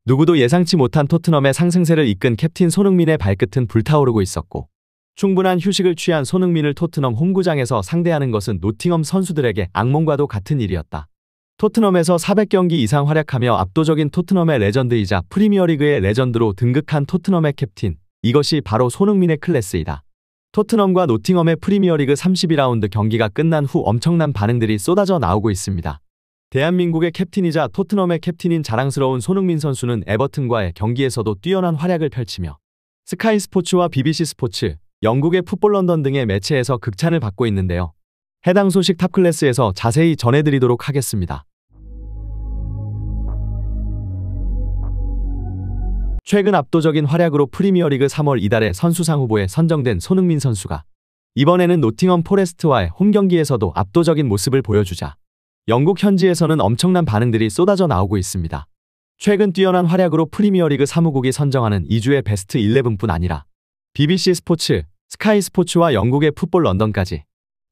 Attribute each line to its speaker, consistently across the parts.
Speaker 1: 누구도 예상치 못한 토트넘의 상승세를 이끈 캡틴 손흥민의 발끝은 불타오르고 있었고 충분한 휴식을 취한 손흥민을 토트넘 홈구장에서 상대하는 것은 노팅엄 선수들에게 악몽과도 같은 일이었다. 토트넘에서 400경기 이상 활약하며 압도적인 토트넘의 레전드이자 프리미어리그의 레전드로 등극한 토트넘의 캡틴, 이것이 바로 손흥민의 클래스이다. 토트넘과 노팅엄의 프리미어리그 32라운드 경기가 끝난 후 엄청난 반응들이 쏟아져 나오고 있습니다. 대한민국의 캡틴이자 토트넘의 캡틴인 자랑스러운 손흥민 선수는 에버튼과의 경기에서도 뛰어난 활약을 펼치며 스카이 스포츠와 BBC 스포츠, 영국의 풋볼 런던 등의 매체에서 극찬을 받고 있는데요. 해당 소식 탑클래스에서 자세히 전해드리도록 하겠습니다. 최근 압도적인 활약으로 프리미어리그 3월 이달에 선수상 후보에 선정된 손흥민 선수가 이번에는 노팅엄 포레스트와의 홈경기에서도 압도적인 모습을 보여주자 영국 현지에서는 엄청난 반응들이 쏟아져 나오고 있습니다. 최근 뛰어난 활약으로 프리미어리그 사무국이 선정하는 2주의 베스트 11뿐 아니라 BBC 스포츠, 스카이 스포츠와 영국의 풋볼 런던까지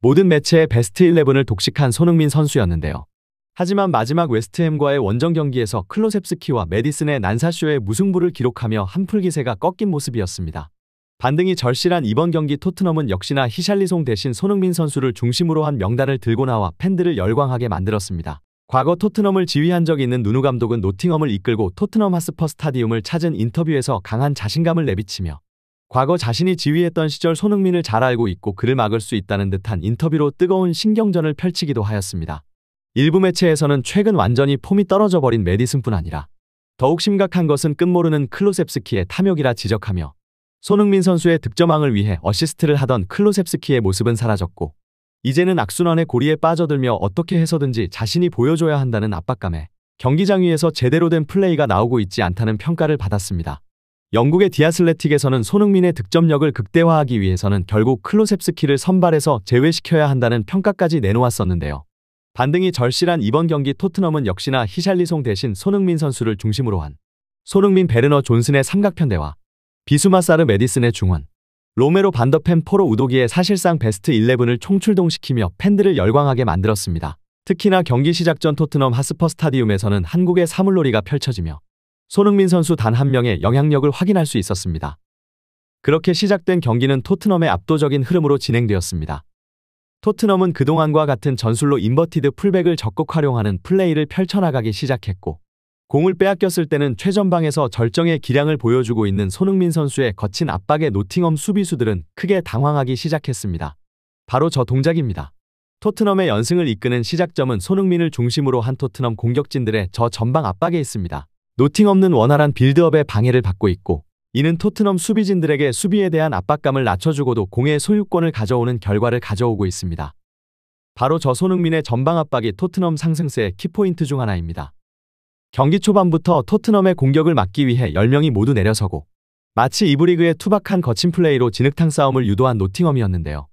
Speaker 1: 모든 매체의 베스트 11을 독식한 손흥민 선수였는데요. 하지만 마지막 웨스트햄과의 원정 경기에서 클로셉스키와 메디슨의 난사쇼에 무승부를 기록하며 한풀 기세가 꺾인 모습이었습니다. 반등이 절실한 이번 경기 토트넘은 역시나 히샬리송 대신 손흥민 선수를 중심으로 한 명단을 들고 나와 팬들을 열광하게 만들었습니다. 과거 토트넘을 지휘한 적이 있는 누누 감독은 노팅엄을 이끌고 토트넘 하스퍼 스타디움을 찾은 인터뷰에서 강한 자신감을 내비치며 과거 자신이 지휘했던 시절 손흥민을 잘 알고 있고 그를 막을 수 있다는 듯한 인터뷰로 뜨거운 신경전을 펼치기도 하였습니다. 일부 매체에서는 최근 완전히 폼이 떨어져 버린 메디슨뿐 아니라 더욱 심각한 것은 끝모르는 클로셉스키의 탐욕이라 지적하며 손흥민 선수의 득점왕을 위해 어시스트를 하던 클로셉스키의 모습은 사라졌고 이제는 악순환의 고리에 빠져들며 어떻게 해서든지 자신이 보여줘야 한다는 압박감에 경기장 위에서 제대로 된 플레이가 나오고 있지 않다는 평가를 받았습니다. 영국의 디아슬레틱에서는 손흥민의 득점력을 극대화하기 위해서는 결국 클로셉스키를 선발해서 제외시켜야 한다는 평가까지 내놓았었는데요. 반등이 절실한 이번 경기 토트넘은 역시나 히샬리송 대신 손흥민 선수를 중심으로 한 손흥민 베르너 존슨의 삼각편대와 비수마사르 메디슨의 중원, 로메로 반더펜 포로 우도기의 사실상 베스트 11을 총출동시키며 팬들을 열광하게 만들었습니다. 특히나 경기 시작 전 토트넘 하스퍼 스타디움에서는 한국의 사물놀이가 펼쳐지며 손흥민 선수 단 한 명의 영향력을 확인할 수 있었습니다. 그렇게 시작된 경기는 토트넘의 압도적인 흐름으로 진행되었습니다. 토트넘은 그동안과 같은 전술로 인버티드 풀백을 적극 활용하는 플레이를 펼쳐나가기 시작했고 공을 빼앗겼을 때는 최전방에서 절정의 기량을 보여주고 있는 손흥민 선수의 거친 압박에 노팅엄 수비수들은 크게 당황하기 시작했습니다. 바로 저 동작입니다. 토트넘의 연승을 이끄는 시작점은 손흥민을 중심으로 한 토트넘 공격진들의 저 전방 압박에 있습니다. 노팅엄은 원활한 빌드업에 방해를 받고 있고 이는 토트넘 수비진들에게 수비에 대한 압박감을 낮춰주고도 공의 소유권을 가져오는 결과를 가져오고 있습니다. 바로 저 손흥민의 전방 압박이 토트넘 상승세의 키포인트 중 하나입니다. 경기 초반부터 토트넘의 공격을 막기 위해 10명이 모두 내려서고 마치 이브리그의 투박한 거친 플레이로 진흙탕 싸움을 유도한 노팅엄이었는데요.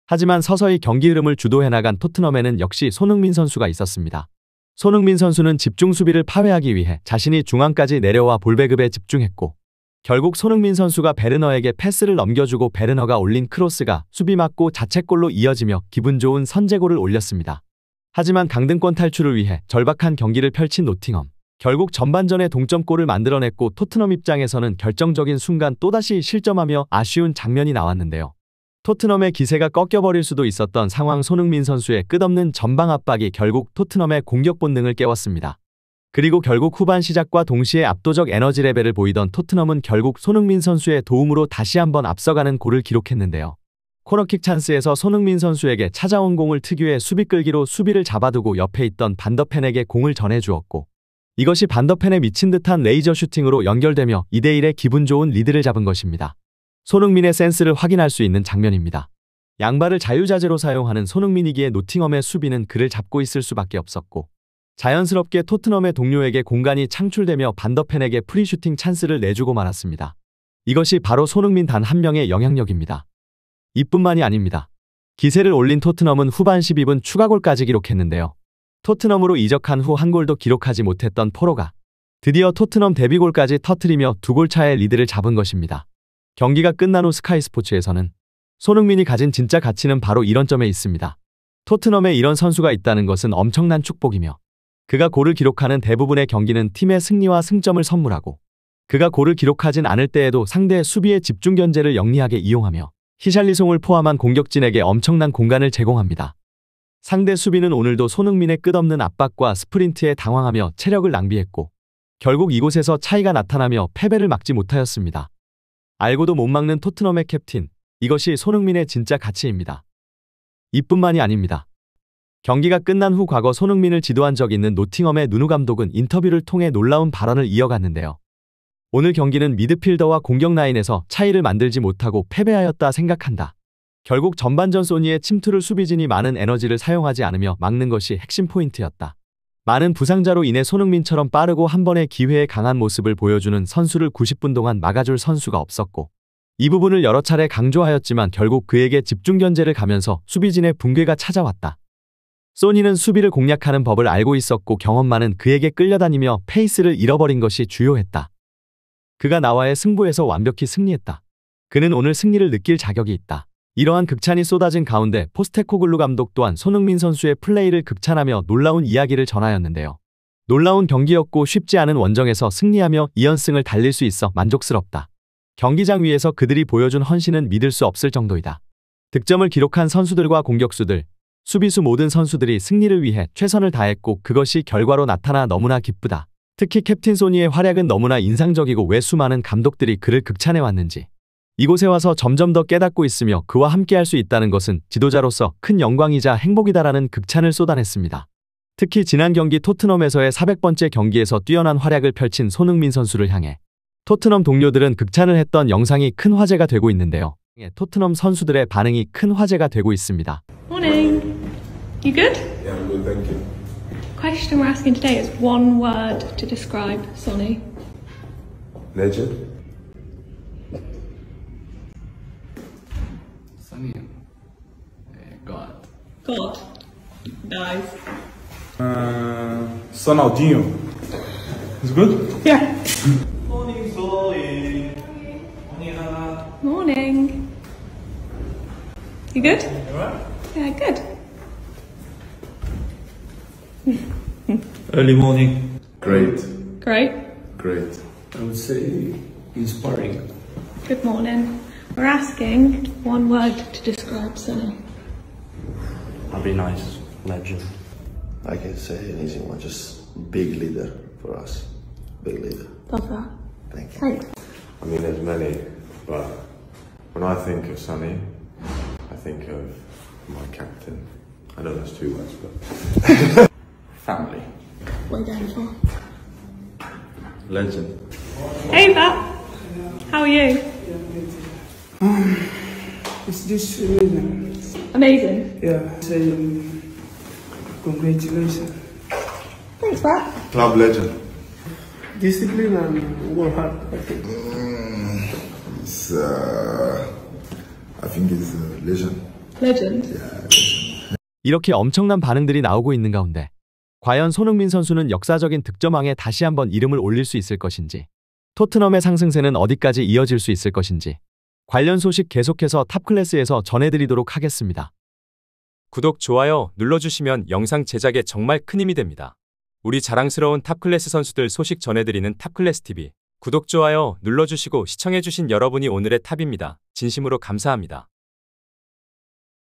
Speaker 1: 하지만 서서히 경기 흐름을 주도해 나간 토트넘에는 역시 손흥민 선수가 있었습니다. 손흥민 선수는 집중 수비를 파괴하기 위해 자신이 중앙까지 내려와 볼 배급에 집중했고 결국 손흥민 선수가 베르너에게 패스를 넘겨주고 베르너가 올린 크로스가 수비 맞고 자책골로 이어지며 기분 좋은 선제골을 올렸습니다. 하지만 강등권 탈출을 위해 절박한 경기를 펼친 노팅엄. 결국 전반전에 동점골을 만들어냈고 토트넘 입장에서는 결정적인 순간 또다시 실점하며 아쉬운 장면이 나왔는데요. 토트넘의 기세가 꺾여버릴 수도 있었던 상황 손흥민 선수의 끝없는 전방 압박이 결국 토트넘의 공격 본능을 깨웠습니다. 그리고 결국 후반 시작과 동시에 압도적 에너지 레벨을 보이던 토트넘은 결국 손흥민 선수의 도움으로 다시 한번 앞서가는 골을 기록했는데요. 코너킥 찬스에서 손흥민 선수에게 찾아온 공을 특유의 수비 끌기로 수비를 잡아두고 옆에 있던 반더펜에게 공을 전해주었고 이것이 반더펜에 미친 듯한 레이저 슈팅으로 연결되며 2대1의 기분 좋은 리드를 잡은 것입니다. 손흥민의 센스를 확인할 수 있는 장면입니다. 양발을 자유자재로 사용하는 손흥민이기에 노팅엄의 수비는 그를 잡고 있을 수밖에 없었고 자연스럽게 토트넘의 동료에게 공간이 창출되며 반더펜에게 프리슈팅 찬스를 내주고 말았습니다. 이것이 바로 손흥민 단 한 명의 영향력입니다. 이뿐만이 아닙니다. 기세를 올린 토트넘은 후반 12분 추가골까지 기록했는데요. 토트넘으로 이적한 후 한 골도 기록하지 못했던 포로가 드디어 토트넘 데뷔골까지 터뜨리며 2골 차의 리드를 잡은 것입니다. 경기가 끝난 후 스카이 스포츠에서는 손흥민이 가진 진짜 가치는 바로 이런 점에 있습니다. 토트넘에 이런 선수가 있다는 것은 엄청난 축복이며 그가 골을 기록하는 대부분의 경기는 팀의 승리와 승점을 선물하고 그가 골을 기록하진 않을 때에도 상대의 수비의 집중 견제를 영리하게 이용하며 히샬리송을 포함한 공격진에게 엄청난 공간을 제공합니다. 상대 수비는 오늘도 손흥민의 끝없는 압박과 스프린트에 당황하며 체력을 낭비했고 결국 이곳에서 차이가 나타나며 패배를 막지 못하였습니다. 알고도 못 막는 토트넘의 캡틴, 이것이 손흥민의 진짜 가치입니다. 이뿐만이 아닙니다. 경기가 끝난 후 과거 손흥민을 지도한 적 있는 노팅엄의 누누 감독은 인터뷰를 통해 놀라운 발언을 이어갔는데요. 오늘 경기는 미드필더와 공격 라인에서 차이를 만들지 못하고 패배하였다 생각한다. 결국 전반전 소니의 침투를 수비진이 많은 에너지를 사용하지 않으며 막는 것이 핵심 포인트였다. 많은 부상자로 인해 손흥민처럼 빠르고 한 번의 기회에 강한 모습을 보여주는 선수를 90분 동안 막아줄 선수가 없었고 이 부분을 여러 차례 강조하였지만 결국 그에게 집중 견제를 가면서 수비진의 붕괴가 찾아왔다. 소니는 수비를 공략하는 법을 알고 있었고 경험 많은 그에게 끌려다니며 페이스를 잃어버린 것이 주요했다. 그가 나와의 승부에서 완벽히 승리했다. 그는 오늘 승리를 느낄 자격이 있다. 이러한 극찬이 쏟아진 가운데 포스테코글루 감독 또한 손흥민 선수의 플레이를 극찬하며 놀라운 이야기를 전하였는데요. 놀라운 경기였고 쉽지 않은 원정에서 승리하며 2연승을 달릴 수 있어 만족스럽다. 경기장 위에서 그들이 보여준 헌신은 믿을 수 없을 정도이다. 득점을 기록한 선수들과 공격수들, 수비수 모든 선수들이 승리를 위해 최선을 다했고 그것이 결과로 나타나 너무나 기쁘다. 특히 캡틴 소니의 활약은 너무나 인상적이고 왜 수많은 감독들이 그를 극찬해왔는지 이곳에 와서 점점 더 깨닫고 있으며 그와 함께할 수 있다는 것은 지도자로서 큰 영광이자 행복이다라는 극찬을 쏟아냈습니다. 특히 지난 경기 토트넘에서의 400번째 경기에서 뛰어난 활약을 펼친 손흥민 선수를 향해 토트넘 동료들은 극찬을 했던 영상이 큰 화제가 되고 있는데요. 토트넘 선수들의 반응이 큰 화제가 되고 있습니다.
Speaker 2: Morning. You good?
Speaker 3: Yeah, I'm good, thank you.
Speaker 2: Question we're asking today is one word to describe Sonny.
Speaker 3: Legend?
Speaker 4: Sonny. God.
Speaker 2: God. Nice.
Speaker 3: Sonaldinho. Is good?
Speaker 2: Yeah.
Speaker 3: Morning, Zoe. Morning, Hannah.
Speaker 2: Morning. You good?
Speaker 3: You alright?
Speaker 2: Yeah, good.
Speaker 3: Early morning. Great.
Speaker 2: Great.
Speaker 3: Great.
Speaker 4: I would say inspiring.
Speaker 2: Good morning. We're asking one word to describe Sonny.
Speaker 5: I'll be nice, legend.
Speaker 6: I can say an easy one, just big leader for us. Big leader.
Speaker 2: Love that.
Speaker 6: Thank you.
Speaker 2: Thanks.
Speaker 7: I mean, there's many, but when I think of Sonny, I think of my captain. I know that's 2 words, but family.
Speaker 2: What are you going for?
Speaker 7: Legend.
Speaker 2: Hey, Pat. How are you?
Speaker 8: It's just amazing.
Speaker 2: Amazing.
Speaker 8: Yeah, say congratulations.
Speaker 2: Thanks, Pat.
Speaker 7: Club legend.
Speaker 8: Discipline and work hard, I think.
Speaker 6: It's, I think it's a legend.
Speaker 2: Legend.
Speaker 1: 이렇게 엄청난 반응들이 나오고 있는 가운데 과연 손흥민 선수는 역사적인 득점왕에 다시 한번 이름을 올릴 수 있을 것인지 토트넘의 상승세는 어디까지 이어질 수 있을 것인지 관련 소식 계속해서 탑클래스에서 전해드리도록 하겠습니다.
Speaker 9: 구독, 좋아요 눌러주시면 영상 제작에 정말 큰 힘이 됩니다. 우리 자랑스러운 탑클래스 선수들 소식 전해드리는 탑클래스TV. 구독, 좋아요 눌러주시고 시청해주신 여러분이 오늘의 탑입니다. 진심으로 감사합니다.